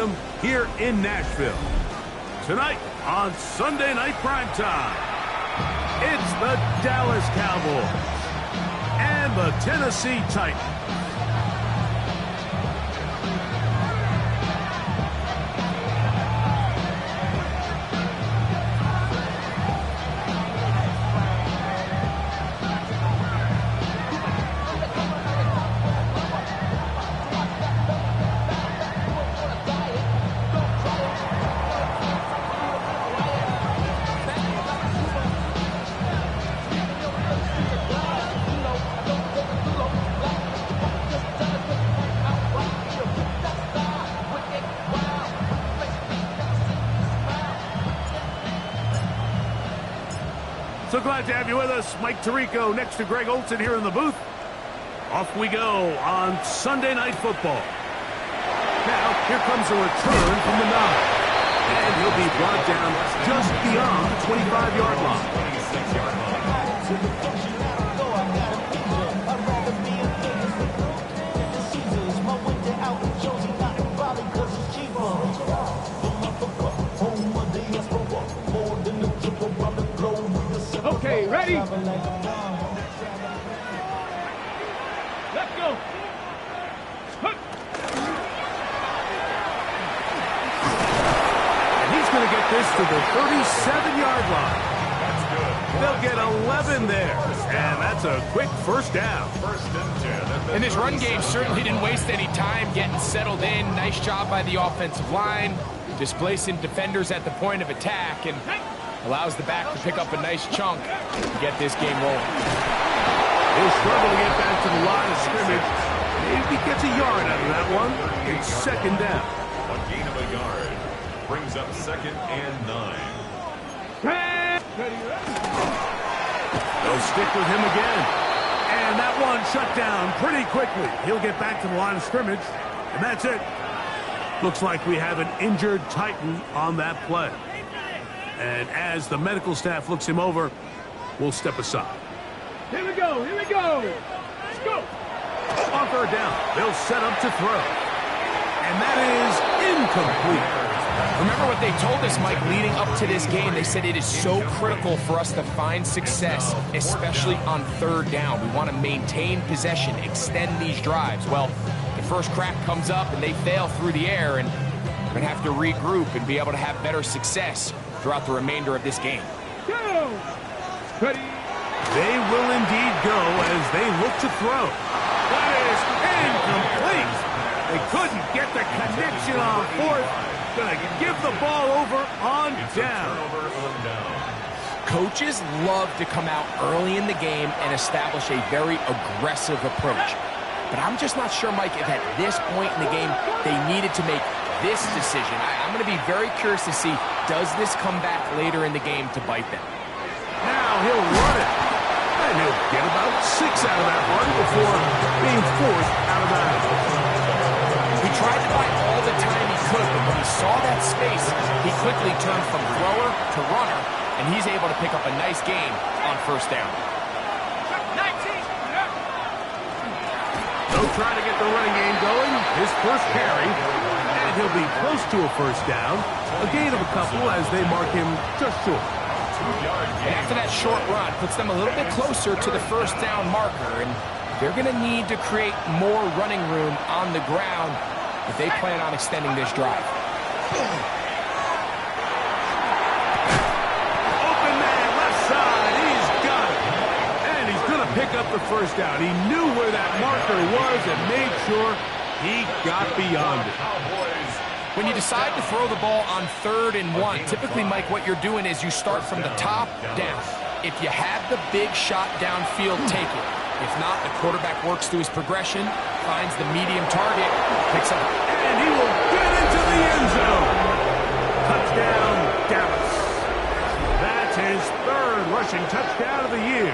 Stadium here in Nashville. Tonight on Sunday Night Primetime, it's the Dallas Cowboys and the Tennessee Titans. So glad to have you with us. Mike Tirico next to Greg Olson here in the booth. Off we go on Sunday Night Football. Now, here comes a return from the 9. And he'll be brought down just beyond the 25-yard line. Okay, ready? Let's go. And he's going to get this to the 37-yard line. That's good. They'll get 11 there. And that's a quick first down. And this run game certainly didn't waste any time getting settled in. Nice job by the offensive line, displacing defenders at the point of attack, and allows the back to pick up a nice chunk to get this game rolling. He'll struggle to get back to the line of scrimmage. Maybe gets a yard out of that one. It's second down. A gain of a yard brings up 2nd and 9. They'll stick with him again. And that one shut down pretty quickly. He'll get back to the line of scrimmage. And that's it. Looks like we have an injured Titan on that play. And as the medical staff looks him over, we'll step aside. Here we go, here we go. Let's go. On third down, they'll set up to throw. And that is incomplete. Remember what they told us, Mike, leading up to this game. They said it is so critical for us to find success, especially on third down. We want to maintain possession, extend these drives. Well, the first crack comes up and they fail through the air, and we're going to have to regroup and be able to have better success throughout the remainder of this game. Go! Ready? They will indeed go as they look to throw. That is incomplete. They couldn't get the connection on fourth. Gonna give the ball over on down. Coaches love to come out early in the game and establish a very aggressive approach. But I'm just not sure, Mike, if at this point in the game they needed to make this decision. I'm going to be very curious to see, does this come back later in the game to bite them? Now he'll run it. And he'll get about 6 out of that run before being forced out of bounds. He tried to buy all the time he could, but when he saw that space, he quickly turned from thrower to runner, and he's able to pick up a nice gain on first down. They'll try to get the running game going. His first carry. And he'll be close to a first down. A gain of a couple as they mark him just short. And after that short run, puts them a little bit closer to the first down marker. And they're going to need to create more running room on the ground if they plan on extending this drive. Open man, left side. He's got it. And he's going to pick up the first down. He knew where that marker was and made sure he got beyond it. When you decide to throw the ball on 3rd and 1, typically, Mike, what you're doing is you start from the top down. If you have the big shot downfield, take it. If not, the quarterback works through his progression, finds the medium target, picks up. And he will get into the end zone. Touchdown, Dallas. That's his 3rd rushing touchdown of the year.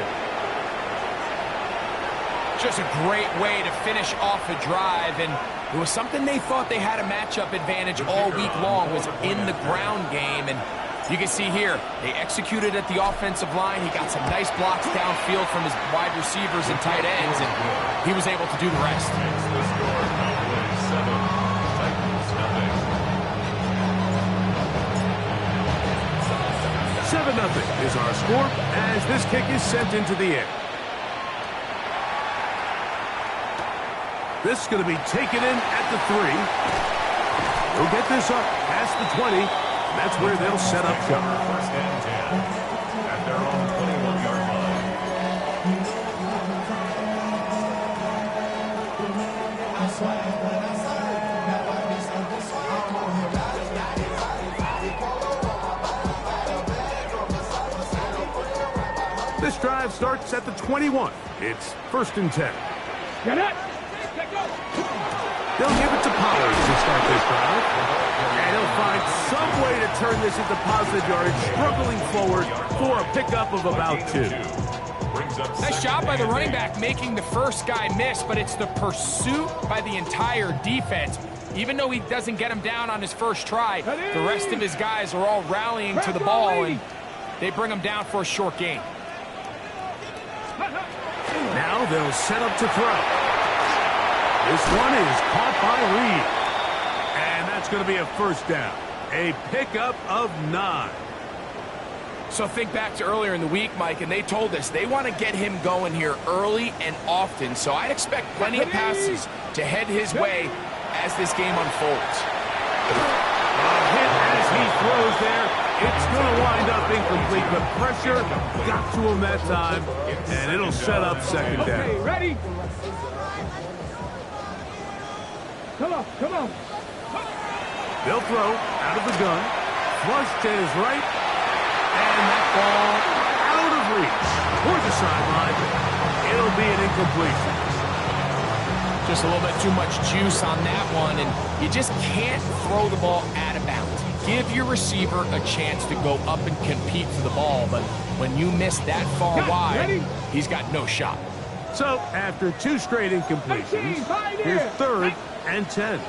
Just a great way to finish off a drive, and it was something they thought they had a matchup advantage all week long, was in the ground game. And you can see here, they executed at the offensive line. He got some nice blocks downfield from his wide receivers and tight ends, and he was able to do the rest. is our score as this kick is sent into the air. This is going to be taken in at the 3. He'll get this up past the 20. And that's where they'll set up shop. First and 10 at their own 21-yard line. This drive starts at the 21. It's 1st and 10. Get it. They'll give it to Pollard to start this drive. And he'll find some way to turn this into positive yardage, struggling forward for a pickup of about 2. Nice job by the running back making the first guy miss, but it's the pursuit by the entire defense. Even though he doesn't get him down on his first try, the rest of his guys are all rallying to the ball, and they bring him down for a short gain. Now they'll set up to throw. This one is caught by Reed. And that's going to be a first down. A pickup of 9. So think back to earlier in the week, Mike, and they told us they want to get him going here early and often. So I expect plenty of passes to head his way as this game unfolds. A hit as he throws there. It's going to wind up incomplete, but pressure got to him that time, and it'll set up 2nd down. Okay, ready? Come on, come on. They'll throw out of the gun. Flush to his right. And that ball out of reach. Towards the sideline. It'll be an incompletion. Just a little bit too much juice on that one, and you just can't throw the ball out of bounds. Give your receiver a chance to go up and compete for the ball, but when you miss that far wide, he's got no shot. So, after 2 straight incompletions, here's 3rd and 10.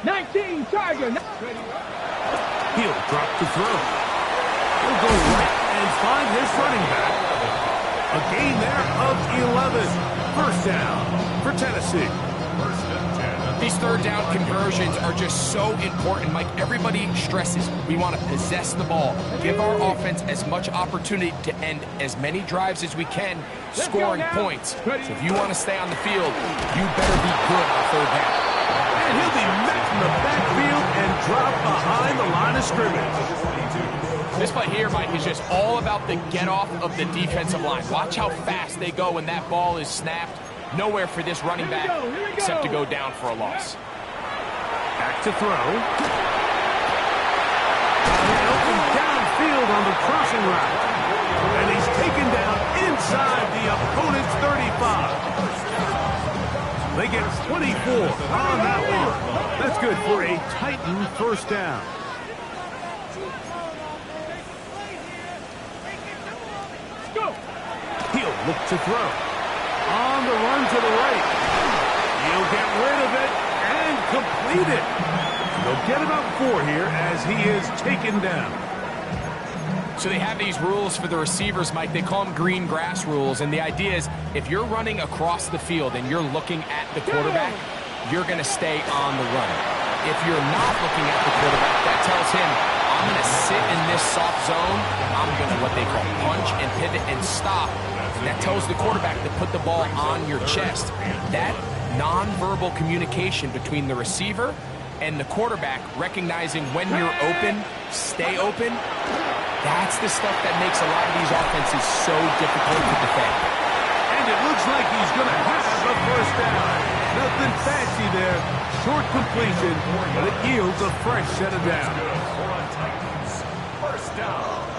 19, Tiger. He'll drop to throw. He'll go right and find his running back. A gain there of 11. First down for Tennessee. First and 10. These 3rd down conversions are just so important, Mike. Everybody stresses we want to possess the ball, give our offense as much opportunity to end as many drives as we can, scoring points. So if you want to stay on the field, you better be good on 3rd down. And he'll be met in the backfield and dropped behind the line of scrimmage. This play here, Mike, is just all about the get-off of the defensive line. Watch how fast they go when that ball is snapped. Nowhere for this running back except to go down for a loss. Back to throw. And open downfield on the crossing route. And he's taken down inside the opponent's 35. They get 24 on that one. That's good for a Titan first down. He'll look to throw. On the run to the right. He'll get rid of it and complete it. They'll get about 4 here as he is taken down. So they have these rules for the receivers, Mike. They call them green grass rules. And the idea is if you're running across the field and you're looking at the quarterback, you're going to stay on the run. If you're not looking at the quarterback, that tells him, I'm going to sit in this soft zone. I'm going to what they call punch and pivot and stop. And that tells the quarterback to put the ball on your chest. That nonverbal communication between the receiver and the quarterback, recognizing when you're open, stay open, that's the stuff that makes a lot of these offenses so difficult to defend. And it looks like he's going to have a first down. Nothing fancy there. Short completion, but it yields a fresh set of downs. First down.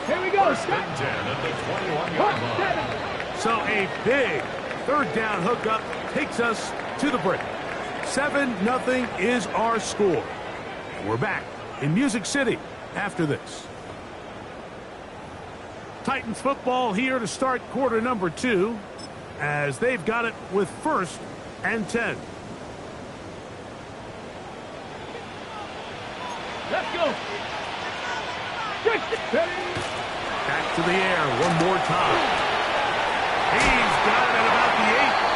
Here we go. First and 10 at the 21-yard line. So a big 3rd down hookup takes us to the break. 7-0 is our score. We're back in Music City after this. Titans football here to start quarter number 2 as they've got it with 1st and 10. Let's go. Back to the air one more time. He's got it at about the 8.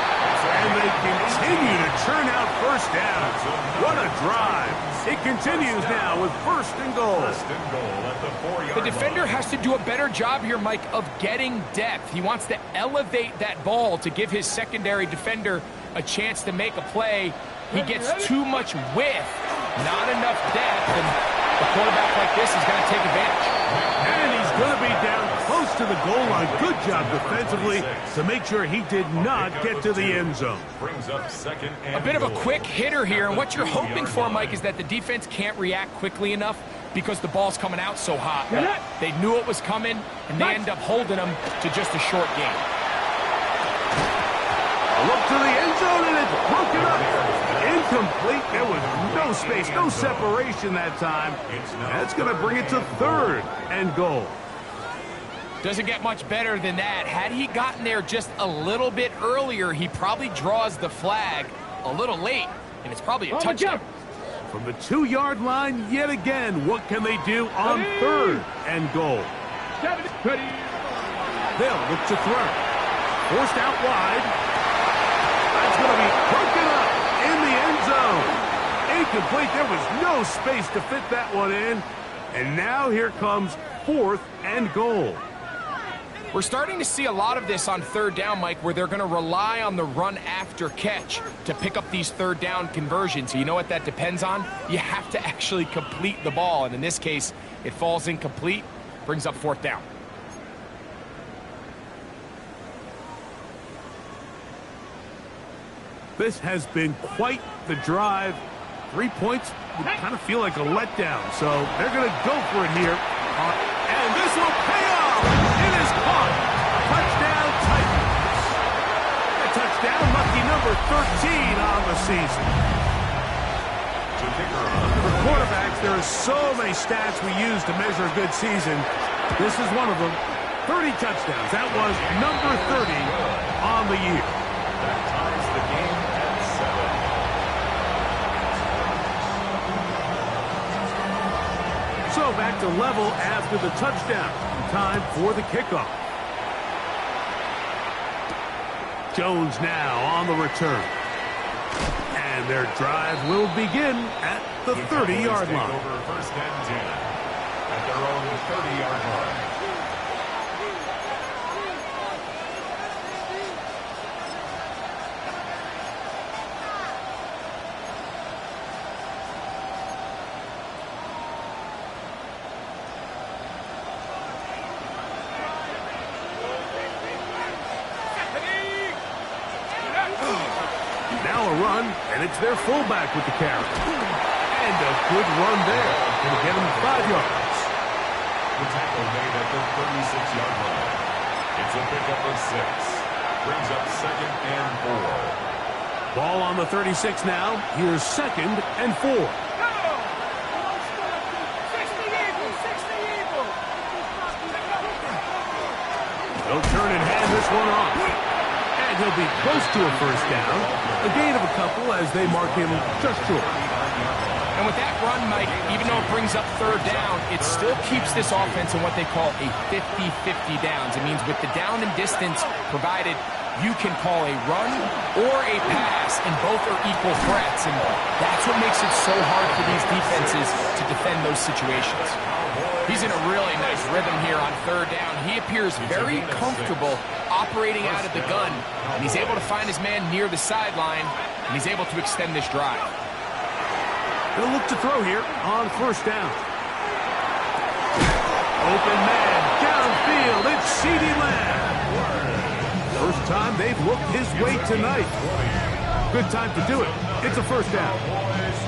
And they continue to churn out first downs. What a drive. It continues now with first and goal. First and goal at the 4-yard The defender line. has to do a better job here, Mike, of getting depth. He wants to elevate that ball to give his secondary defender a chance to make a play. He gets too much width, not enough depth, and a quarterback like this is going to take advantage. And he's going to be down close to the goal line. Good job defensively to make sure he did not get to the end zone. Brings up second and A bit of a goal. quick hitter here, and what you're hoping 3-yard for, line. Mike, is that the defense can't react quickly enough because the ball's coming out so hot. They knew it was coming, and they end up holding them to just a short game. A look to the end zone, and it's broken up. Incomplete. There was no space, no separation that time. That's going to bring it to third and goal. Doesn't get much better than that. Had he gotten there just a little bit earlier, he probably draws the flag a little late, and it's probably a touchdown. From the 2-yard line, yet again, what can they do on third and goal? They'll look to throw. Forced out wide. That's going to be broken up in the end zone. Incomplete. There was no space to fit that one in. And now here comes fourth and goal. We're starting to see a lot of this on third down, Mike, where they're going to rely on the run after catch to pick up these third down conversions. So you know what that depends on? You have to actually complete the ball. And in this case, it falls incomplete, brings up fourth down. This has been quite the drive. 3 points would kind of feel like a letdown. So they're going to go for it here. And this will pay off. It is caught. Touchdown Titans. A touchdown, lucky number 13 on the season. For quarterbacks, there are so many stats we use to measure a good season. This is one of them. 30 touchdowns. That was number 30 on the year. That ties the game at 7. So back to level after the touchdown. Time for the kickoff. Jones now on the return. And their drive will begin at the 30-yard line. Over first and 10 at their own 30-yard line. Now a run, and it's their fullback with the carry. And a good run there. Going to get him 5 yards. The tackle made at the 36-yard line. It's a pickup of 6. Brings up second and 4. Ball on the 36 now. Here's second and 4. They'll turn and hand this one off. And he'll be close to a first down. A gain of a couple as they mark him just short. And with that run, Mike, even though it brings up third down, it still keeps this offense in what they call a 50-50 downs. It means with the down and distance provided, you can call a run or a pass, and both are equal threats. And that's what makes it so hard for these defenses to defend those situations. He's in a really nice rhythm here on third down. He appears very comfortable operating out of the gun, and he's able to find his man near the sideline, and he's able to extend this drive. They'll look to throw here on first down. Open man, downfield, it's CeeDee Lamb. First time they've looked his way tonight. Good time to do it. It's a first down.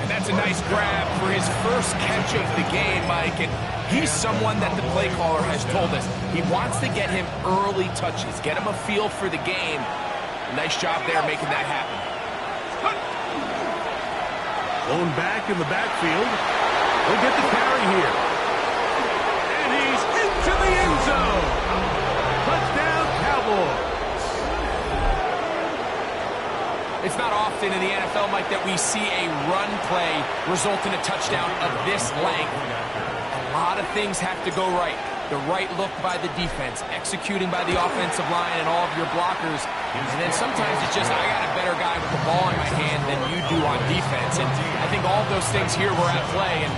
And that's a nice grab for his first catch of the game, Mike. And he's someone that the play caller has told us he wants to get him early touches, get him a feel for the game. Nice job there making that happen. Blown back in the backfield. He'll get the carry here. And he's into the end zone. Touchdown, Cowboys. It's not often in the NFL, Mike, that we see a run play result in a touchdown of this length. A lot of things have to go right. The right look by the defense, executing by the offensive line and all of your blockers. And then sometimes it's just, I got a better guy with the ball in my hand than you do on defense. And I think all of those things here were at play and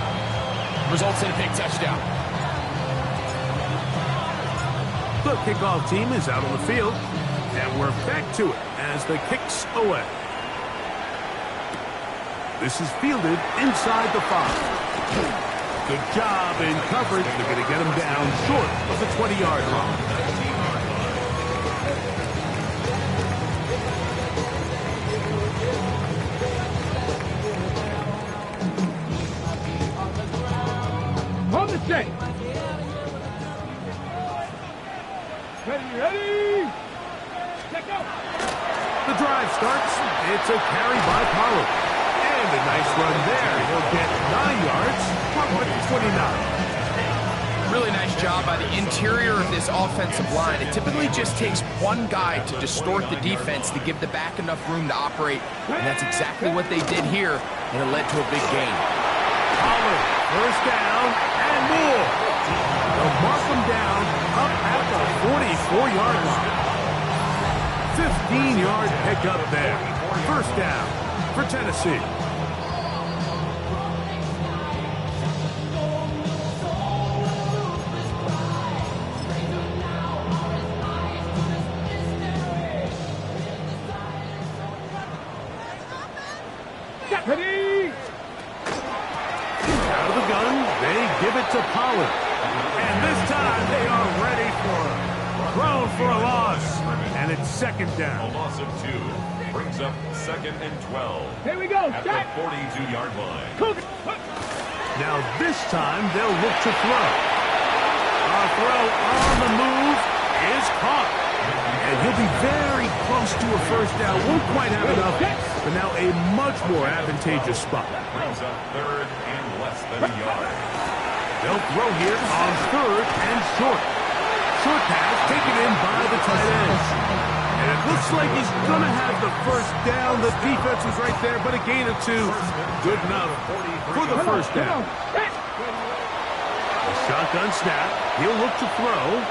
results in a big touchdown. The kickoff team is out on the field, and we're back to it as the kick's away. This is fielded inside the 5. Good job in coverage. They're going to get him down short of the 20-yard line. On the chain. Ready. Check out. The drive starts. It's a carry by Pollard. And a nice run there. He'll get 9 yards from 29. Really nice job by the interior of this offensive line. It typically just takes one guy to distort the defense to give the back enough room to operate. And that's exactly what they did here, and it led to a big gain. Pollard, first down, and more. They'll mark him down up at the 44-yard line. 15-yard pickup there. First down for Tennessee. Ready. Out of the gun, they give it to Pollard. And this time they are ready for it. Thrown for a loss. And it's second A down. loss of 2 brings up 2nd and 12. Here we go. At Shad. the 42-yard line. Now this time they'll look to throw. A throw on the move is caught. And he'll be very close to a first down. Won't quite have enough, but now a much more advantageous spot. Brings up 3rd and less than a yard. They'll throw here on 3rd and short. Short pass taken in by the tight end. And it looks like he's going to have the first down. The defense was right there, but a gain of 2. Good enough for the first down. A shotgun snap. He'll look to throw.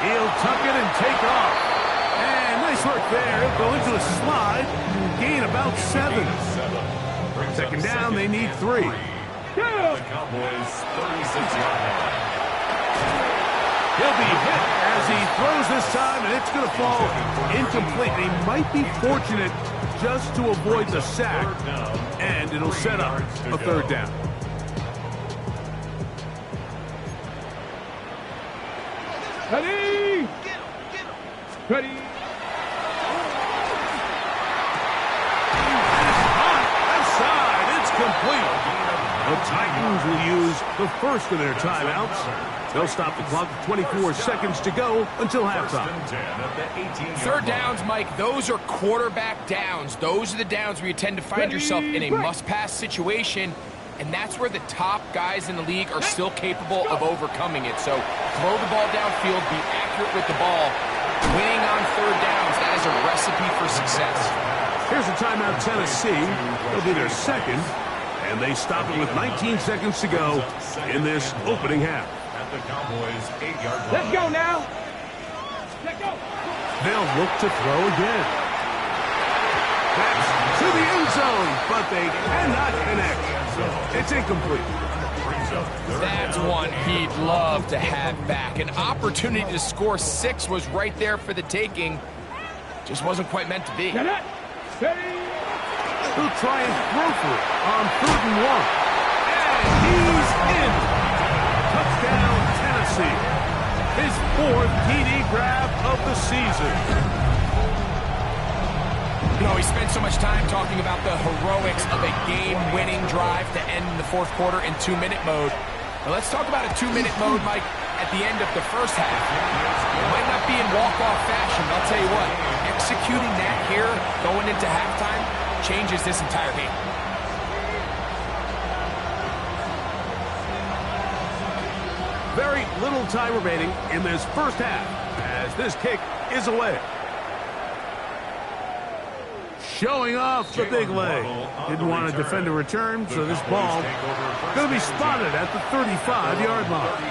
He'll tuck it and take off. And nice work there. He'll go into a slide. Gain about 7. Second down, they need 3. The Cowboys 36-yard line. He'll be hit as he throws this time, and it's going to fall incomplete. He might be fortunate just to avoid the sack, and it'll set up a 3rd down. Ready. Ready. Outside, it's complete. The Titans will use the first of their timeouts. They'll stop the clock with 24 seconds to go until halftime. 3rd downs, Mike, those are quarterback downs. Those are the downs where you tend to find yourself in a must-pass situation, and that's where the top guys in the league are still capable of overcoming it. So throw the ball downfield, be accurate with the ball. Winning on 3rd downs, that is a recipe for success. Here's a timeout, Tennessee. It'll be their second, and they stop it with 19 seconds to go in this opening half. At the Cowboys 8-yard line. Let's go now. Let's go. They'll look to throw again. That's to the end zone, but they cannot connect. It's incomplete. That's one he'd love to have back. An opportunity to score 6 was right there for the taking. Just wasn't quite meant to be. Ready. He'll try and throw for it on 3rd and 1. And he's in. Touchdown, Tennessee. His 4th TD grab of the season. You know, he spent so much time talking about the heroics of a game-winning drive to end the 4th quarter in 2-minute mode. Now let's talk about a 2-minute mode, Mike, at the end of the first half. It might not be in walk-off fashion, but I'll tell you what, executing that here, going into halftime, changes this entire game. Very little time remaining in this first half as this kick is away. Showing off the big leg. Didn't want to defend a return, so this ball going to be spotted at the 35-yard line.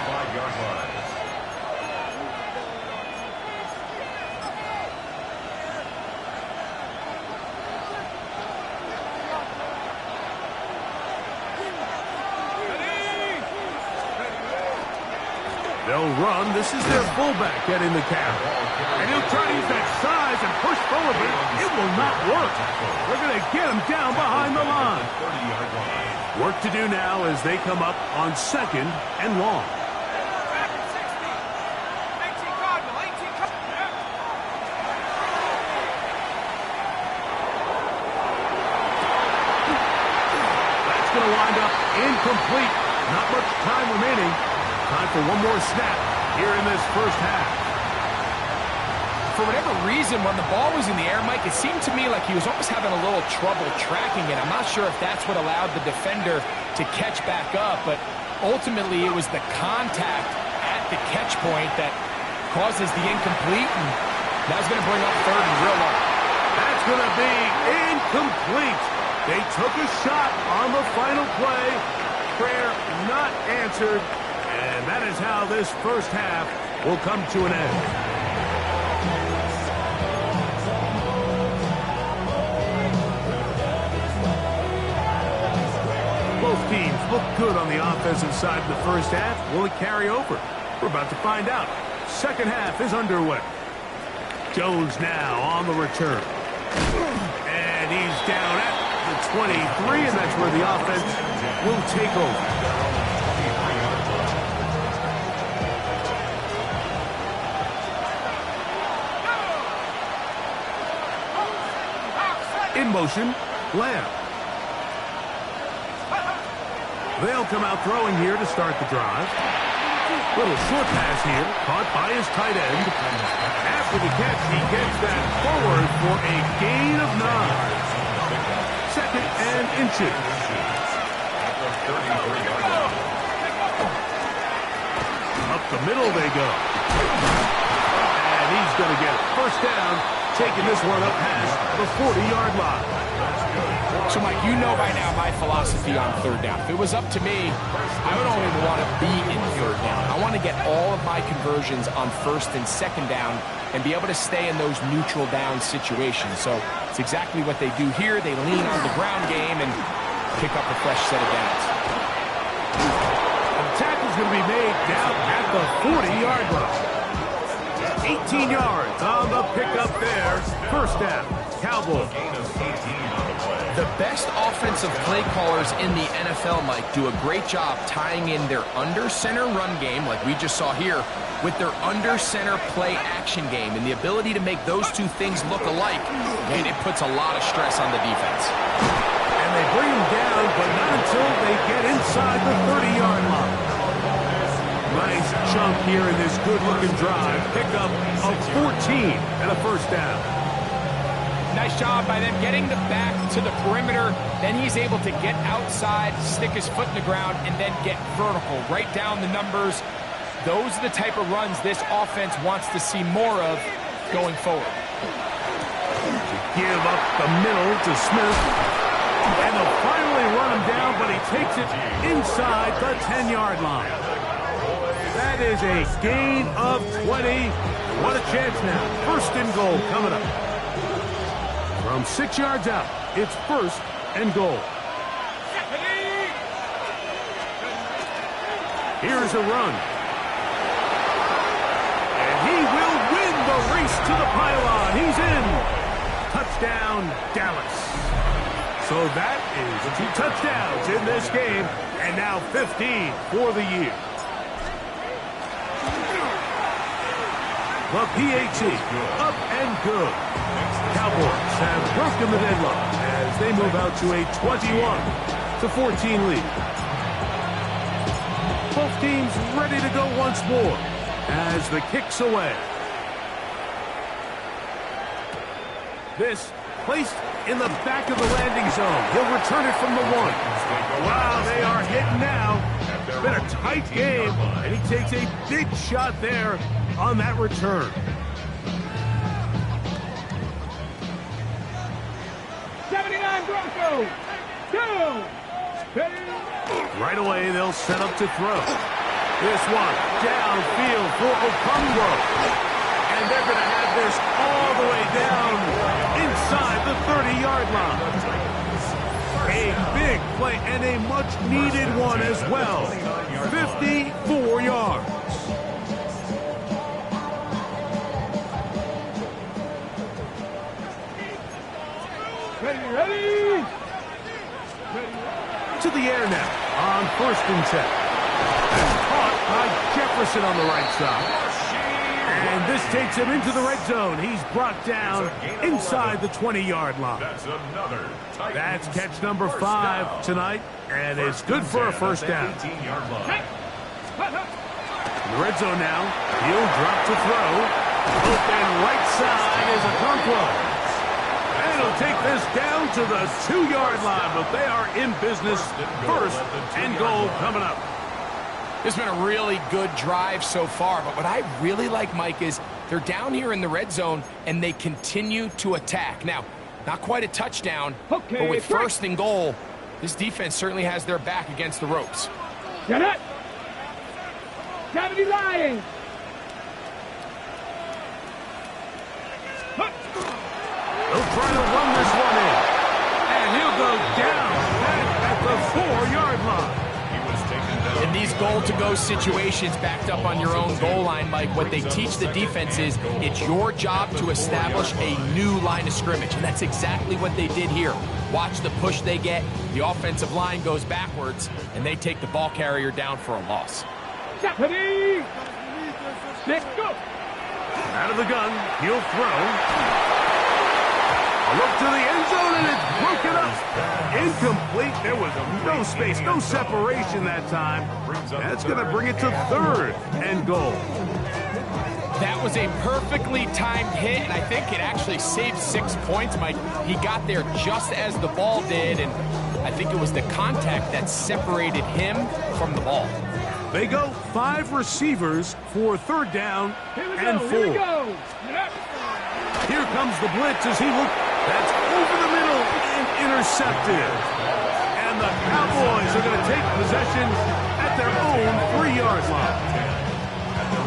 They'll run. This is their fullback getting the carry. And he'll try to use that size and push forward, but it will not work. They're going to get him down behind the line. Work to do now as they come up on 2nd and long. That's going to wind up incomplete. Not much time remaining. Time for one more snap here in this first half. For whatever reason, when the ball was in the air, Mike, it seemed to me like he was almost having a little trouble tracking it. I'm not sure if that's what allowed the defender to catch back up, but ultimately it was the contact at the catch point that causes the incomplete, and that's going to bring up 3rd and real long. That's going to be incomplete. They took a shot on the final play. Prayer not answered. And that is how this first half will come to an end. Both teams look good on the offensive side in the first half. Will it carry over? We're about to find out. Second half is underway. Jones now on the return. And he's down at the 23, and that's where the offense will take over. In motion, Lamb. They'll come out throwing here to start the drive. Little short pass here, caught by his tight end. After the catch, he gets that forward for a gain of 9. 2nd and inches. Up the middle they go. And he's going to get it. First down, taking this one up past the 40-yard line. So, Mike, you know by now my philosophy on 3rd down. If it was up to me, I would only want to be in 3rd down. I want to get all of my conversions on 1st and 2nd down and be able to stay in those neutral down situations. So it's exactly what they do here. They lean on the ground game and pick up a fresh set of downs. The tackle's going to be made down at the 40-yard line. 18 yards on the pickup there. First down, Cowboys. The best offensive play callers in the NFL, Mike, do a great job tying in their under-center run game, like we just saw here, with their under-center play action game. And the ability to make those two things look alike, and it puts a lot of stress on the defense. And they bring him down, but not until they get inside the 30-yard line. Nice chunk here in this good-looking drive. Pick up of 14 and a first down. Nice job by them getting the back to the perimeter. Then he's able to get outside, stick his foot in the ground, and then get vertical. Right down the numbers. Those are the type of runs this offense wants to see more of going forward. To give up the middle to Smith. And they'll finally run him down, but he takes it inside the 10-yard line. That is a gain of 20. What a chance now. First and goal coming up. From 6 yards out, it's first and goal. Here's a run. And he will win the race to the pylon. He's in. Touchdown, Dallas. So that is 2 touchdowns in this game, and now 15 for the year. The PAT, up and good. Cowboys have broken the deadlock as they move out to a 21-14 lead. Both teams ready to go once more as the kick's away. This placed in the back of the landing zone. He'll return it from the 1. Wow, they are hitting now. It's been a tight game, and he takes a big shot there on that return. Broncos. Go. Right away, they'll set up to throw. This one downfield for Okonkwo. And they're going to have this all the way down inside the 30-yard line. A big play and a much-needed one as well. 54 yards. Ready. To the air now on 1st and 10. That's caught by Jefferson on the right side. And this takes him into the red zone. He's brought down inside the 20-yard line. That's catch number 5 tonight, and it's good for a first down. In the red zone now, he'll drop to throw. Open right side is a Conquo. And he'll take this down to the 2-yard line, but they are in business. First and goal coming up. It's been a really good drive so far, but what I really like, Mike, is they're down here in the red zone, and they continue to attack. Now, not quite a touchdown, but with first and goal, this defense certainly has their back against the ropes. Get it! Cavity lying! He'll try to run this one in. And he'll go down at the 4-yard line. In these goal-to-go situations backed up on your own goal line, Mike, what they teach the defense is it's your job to establish a new line of scrimmage, and that's exactly what they did here. Watch the push they get. The offensive line goes backwards, and they take the ball carrier down for a loss. Ready. Let's go. Out of the gun, he'll throw. A look to the end zone, and it's broken up. Incomplete. There was no space, no separation that time. That's going to bring it to 3rd and goal. That was a perfectly timed hit, and I think it actually saved 6 points, Mike. He got there just as the ball did, and I think it was the contact that separated him from the ball. They go 5 receivers for 3rd down and 4. Here we go. Here comes the blitz as he looks. That's over the middle and intercepted. And the Cowboys are going to take possession at their own 3-yard line.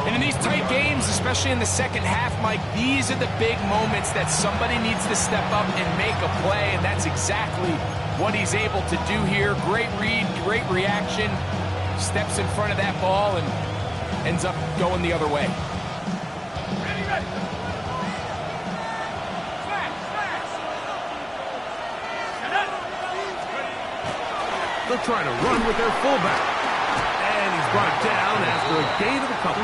And in these tight games, especially in the second half, Mike, these are the big moments that somebody needs to step up and make a play, and that's exactly what he's able to do here. Great read, great reaction, steps in front of that ball and ends up going the other way. Ready. They'll try to run with their fullback. And he's brought down after a gain of a couple.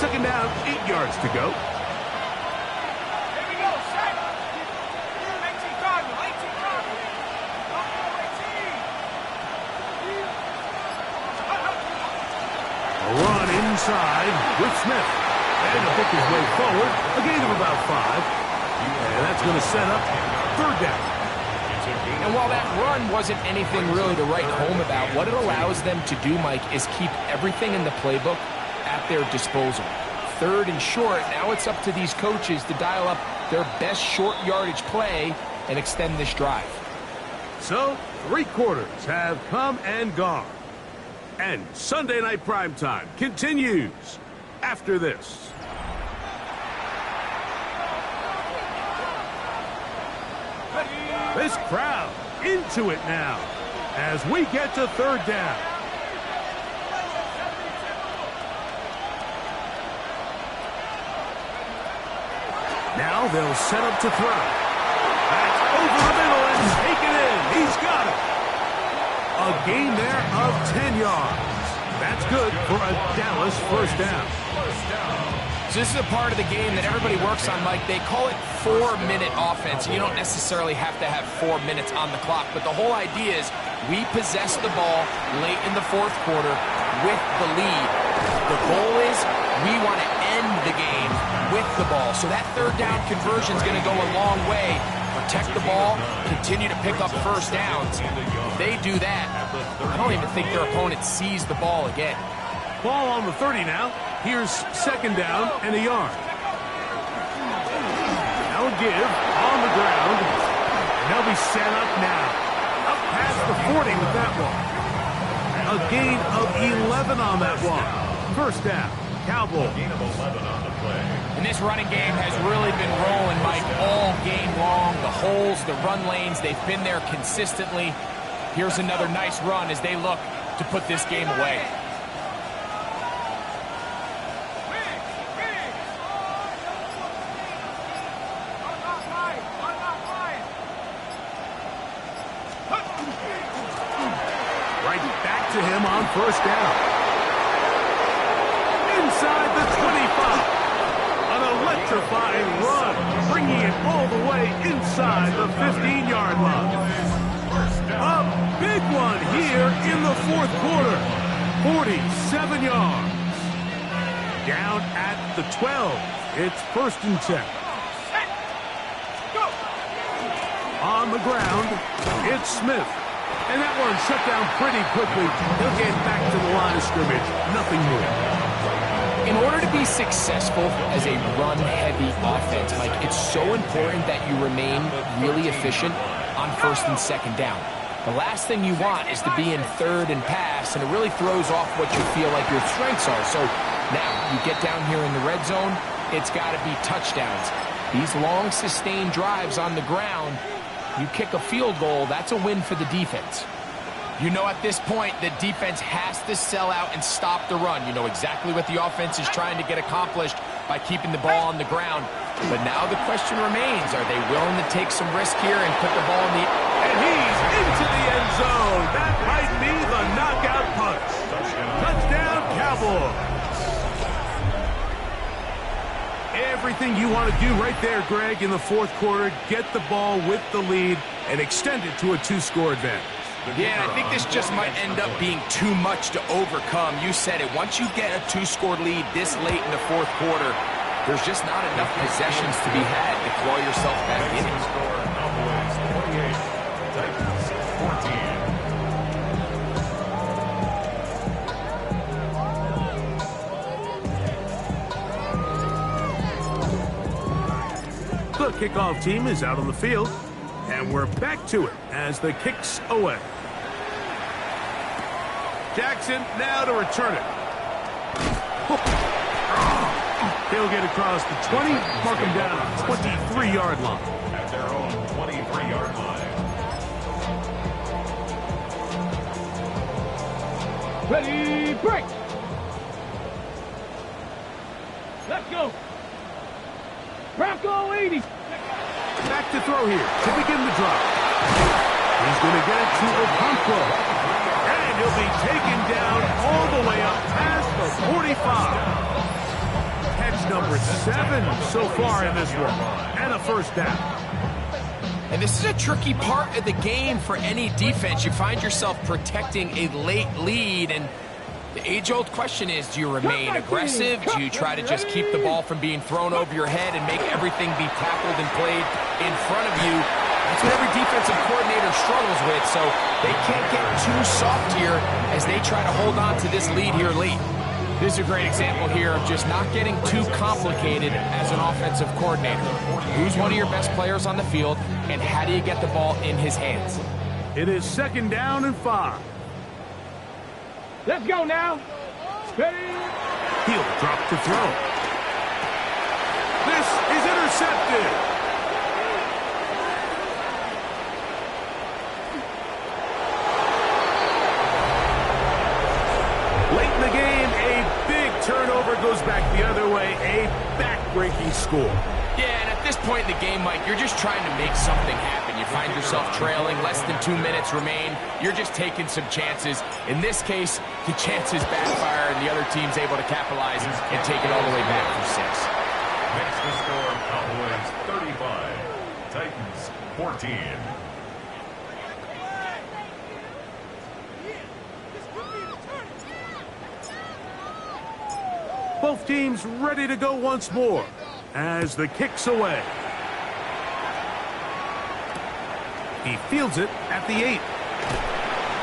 Second down, 8 yards to go. Here we go, set. 18 Cardinal. A run inside with Smith. And he'll pick his way forward, a gain of about 5. And that's going to set up 3rd down. And while that run wasn't anything really to write home about, what it allows them to do, Mike, is keep everything in the playbook at their disposal. 3rd and short, now it's up to these coaches to dial up their best short yardage play and extend this drive. So, 3 quarters have come and gone. And Sunday Night Primetime continues after this. This crowd into it now as we get to 3rd down. Now they'll set up to throw. That's over the middle and taken in. He's got it. A gain there of 10 yards. That's good for a Dallas first down. So this is a part of the game that everybody works on, Mike. They call it 4-minute offense. You don't necessarily have to have 4 minutes on the clock, but the whole idea is we possess the ball late in the 4th quarter with the lead. The goal is we want to end the game with the ball. So that 3rd down conversion is going to go a long way. Protect the ball, continue to pick up first downs. If they do that, I don't even think their opponent sees the ball again. Ball on the 30 now. Here's 2nd down and a yard. Now a give on the ground. And they'll be set up now. Up past the 40 with that one. A gain of 11 on that one. First down, Cowboys. And this running game has really been rolling, Mike, all game long. The holes, the run lanes, they've been there consistently. Here's another nice run as they look to put this game away. to him on first down. Inside the 25. An electrifying run, bringing it all the way inside the 15-yard line. A big one here in the fourth quarter. 47 yards. Down at the 12. It's 1st and 10. On the ground, it's Smith. And that one shut down pretty quickly. He'll get back to the line of scrimmage. Nothing more. In order to be successful as a run-heavy offense, Mike, it's so important that you remain really efficient on 1st and 2nd down. The last thing you want is to be in 3rd and pass, and it really throws off what you feel like your strengths are. So now you get down here in the red zone, it's got to be touchdowns. These long, sustained drives on the ground, you kick a field goal, that's a win for the defense. You know at this point, the defense has to sell out and stop the run. You know exactly what the offense is trying to get accomplished by keeping the ball on the ground. But now the question remains, are they willing to take some risk here and put the ball in the... And he's into the end zone. That might be the knockout punch. Touchdown, Cowboys. Everything you want to do right there, Greg, in the fourth quarter, get the ball with the lead and extend it to a 2-score advantage. Yeah, and I think this just might end up being too much to overcome. You said it. Once you get a 2-score lead this late in the fourth quarter, there's just not enough possessions to be had to claw yourself back in it. The kickoff team is out on the field, and we're back to it as the kick's away. Jackson now to return it. He'll get across the 20, mark him down on the 23-yard line. At their own 23-yard line. Ready, break. Let's go. Bronco 80. Back to throw here to begin the drive. He's going to get it to Okonkwo. And he'll be taken down all the way up past the 45. Catch number 7 so far in this one. And a first down. And this is a tricky part of the game for any defense. You find yourself protecting a late lead, and the age-old question is, do you remain aggressive? Do you try to just keep the ball from being thrown over your head and make everything be tackled and played in front of you? That's what every defensive coordinator struggles with, so they can't get too soft here as they try to hold on to this lead here late. This is a great example here of just not getting too complicated as an offensive coordinator. Who's one of your best players on the field, and how do you get the ball in his hands? It is 2nd down and 5. Let's go now. Ready. He'll drop to throw. This is intercepted. Late in the game, a big turnover goes back the other way. A back-breaking score. Yeah, and at this point in the game, Mike, you're just trying to make something happen. You find yourself trailing, less than 2 minutes remain. You're just taking some chances. In this case, the chances backfire, and the other team's able to capitalize and take it all the way back for 6. Makes the score Cowboys 35, Titans 14. Both teams ready to go once more as the kick's away. He fields it at the 8.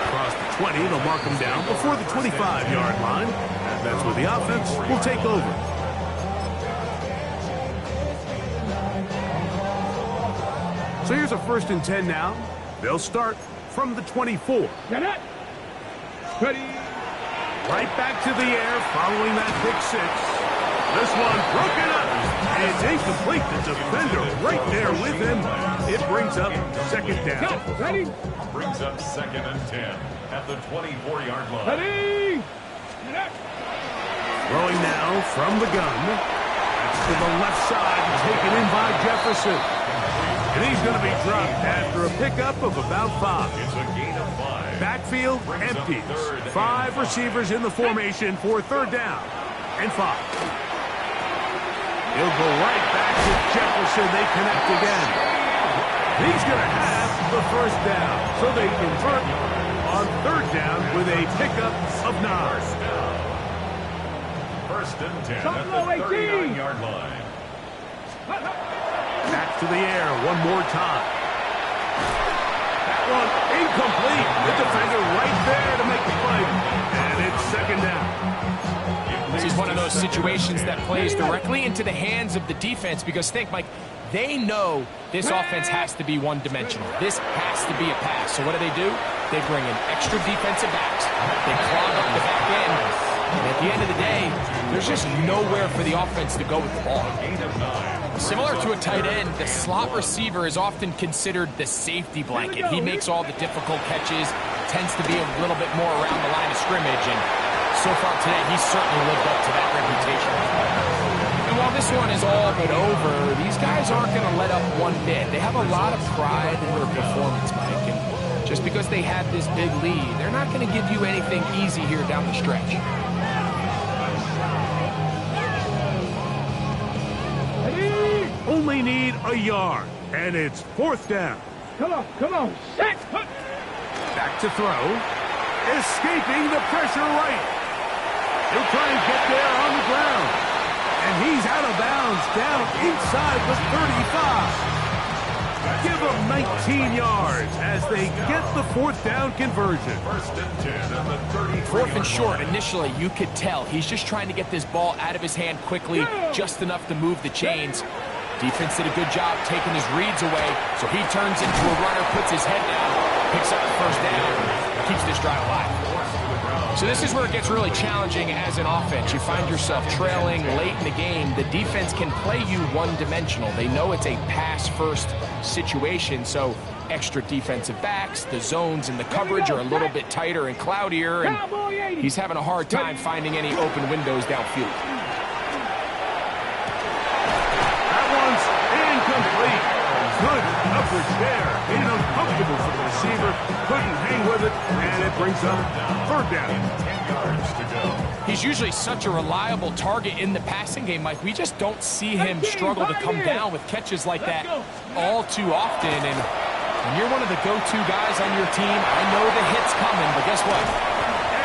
Across the 20, they'll mark him down before the 25-yard line. That's where the offense will take over. So here's a 1st and 10 now. They'll start from the 24. Get it. Ready. Right back to the air following that pick 6. This one broken up. And it's incomplete. The defender right there with him. It brings up 2nd down. Go. Ready. Brings up 2nd and 10 at the 24-yard line. Ready. Throwing now from the gun. That's to the left side, taken in by Jefferson. And he's going to be dropped after a pickup of about 5. It's a gain of 5. Backfield empties. 5 receivers in the formation for third down and 5. He'll go right back to Jefferson. They connect again. He's going to have the first down, so they convert on third down with a pickup of 9. First and 10 at the 39-yard line. Back to the air one more time. That one incomplete. The defender right there to make the play. And it's second down. This is one of those situations that plays directly into the hands of the defense because think, Mike, they know this offense has to be one-dimensional. This has to be a pass. So what do? They bring in extra defensive backs. They clog up the back end. And at the end of the day, there's just nowhere for the offense to go with the ball. Similar to a tight end, the slot receiver is often considered the safety blanket. He makes all the difficult catches, tends to be a little bit more around the line of scrimmage, and so far today, he's certainly lived up to that reputation. And while this one is all but over, these guys aren't going to let up one bit. They have a lot of pride in their performance, Mike, and just because they have this big lead, they're not going to give you anything easy here down the stretch. Only need a yard, and it's fourth down. Come on, set. Back to throw. Escaping the pressure right. He'll try and get there on the ground. And he's out of bounds down inside the 35. Give them 19 yards as they get the fourth down conversion. First and 10 at the 33. Fourth and short, initially, you could tell he's just trying to get this ball out of his hand quickly, just enough to move the chains. Defense did a good job taking his reads away, so he turns into a runner, puts his head down, picks up the first down, keeps this drive alive. So this is where it gets really challenging as an offense. You find yourself trailing late in the game. The defense can play you one-dimensional. They know it's a pass-first situation, so extra defensive backs, the zones and the coverage are a little bit tighter and cloudier, and he's having a hard time finding any open windows downfield. That one's incomplete. Good coverage there. Made it uncomfortable for the receiver. Couldn't hang with it, and it brings up third down. 10 yards to go. He's usually such a reliable target in the passing game, Mike. We just don't see him struggle to come down with catches like that all too often. And when you're one of the go-to guys on your team, I know the hit's coming, but guess what?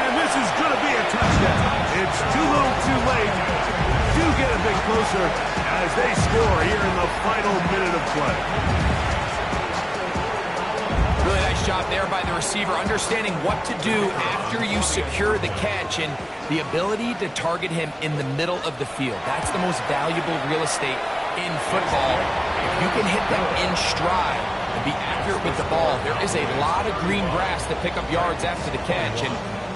And this is going to be a touchdown. It's too little too late. Do get a bit closer as they score here in the final minute of play. Really nice job there by the receiver, understanding what to do after you secure the catch and the ability to target him in the middle of the field. That's the most valuable real estate in football. If you can hit them in stride and be accurate with the ball, there is a lot of green grass to pick up yards after the catch, and